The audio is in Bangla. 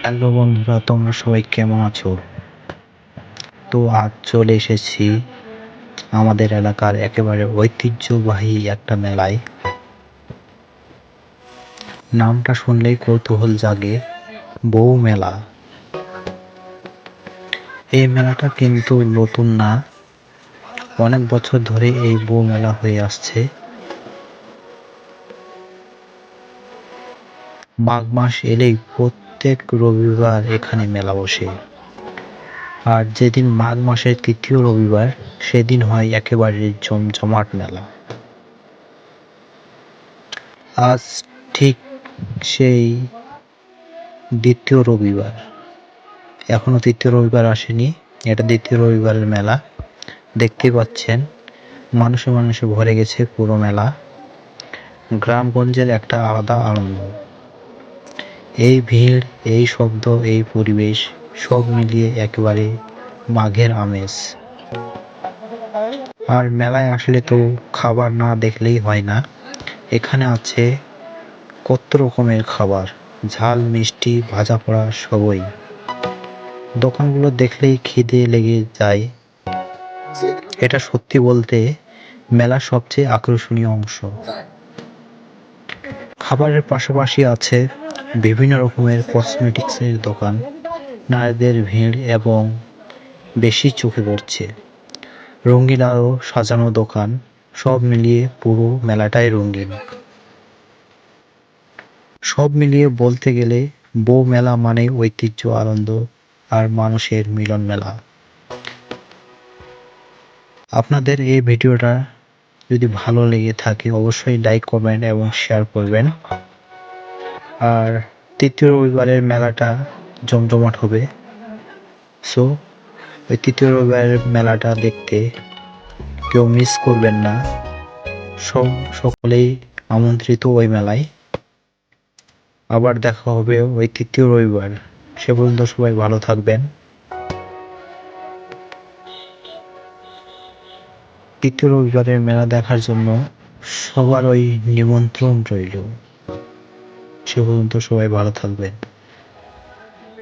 হ্যালো বন্ধুরা, তোমরা সবাই কেমন আছো? তো আজ চলে এসেছি আমাদের এলাকার একেবারে ঐতিহ্যবাহী একটা মেলায়। নামটা শুনলেই কৌতূহল জাগে, বউ মেলা। এই মেলাটা কিন্তু নতুন না, অনেক বছর ধরে এই বউ মেলা হয়ে আসছে। মাঘ মাস এলেই প্রত্যেক রবিবার এখানে মেলা বসে। আর যেদিন মাঘ মাসের তৃতীয় রবিবার, সেদিন হয় একেবারে জমজমাট মেলা। আজ ঠিক সেই দ্বিতীয় রবিবার, এখনো তৃতীয় রবিবার আসেনি, এটা দ্বিতীয় রবিবারের মেলা। দেখতে পাচ্ছেন মানুষে মানুষে ভরে গেছে পুরো মেলা। গ্রামগঞ্জের একটা আলাদা আনন্দ। এই ভিড়, এই শব্দ, এই পরিবেশ সব মিলিয়ে একেবারে মাঘের আমেজ। আর মেলায় আসলে তো খাবার না দেখলেই হয় না। এখানে আছে কত রকমের খাবার, ঝাল, মিষ্টি, ভাজা পোড়া সবই। দোকানগুলো দেখলেই খিদে লেগে যায়। এটা সত্যি বলতে মেলার সবচেয়ে আকর্ষণীয় অংশ। খাবারের পাশাপাশি আছে বিভিন্ন রকমের কসমেটিক্সের দোকান। নারীদের ভিড় এবং বেশি চোখে পড়ছে। রঙিন আরো সাজানো দোকান, সব মিলিয়ে পুরো মেলাটাই রঙিন। সব মিলিয়ে বলতে গেলে বউ মেলা মানে ঐতিহ্য, আনন্দ আর মানুষের মিলন মেলা। আপনাদের এই ভিডিওটা যদি ভালো লেগে থাকে অবশ্যই লাইক, কমেন্ট এবং শেয়ার করবেন। আর তৃতীয় রবিবারের মেলাটা জমজমাট হবে। সো ওই তৃতীয় রবিবারের মেলাটা দেখতে কেউ মিস করবেন না। সকলেই আমন্ত্রিত ওই মেলায়। আবার দেখা হবে ওই তৃতীয় রবিবার। সে পর্যন্ত সবাই ভালো থাকবেন। তৃতীয় রবিবারের মেলা দেখার জন্য সবার ওই নিমন্ত্রণ রইল। সে পর্যন্ত সবাই ভালো থাকবেন।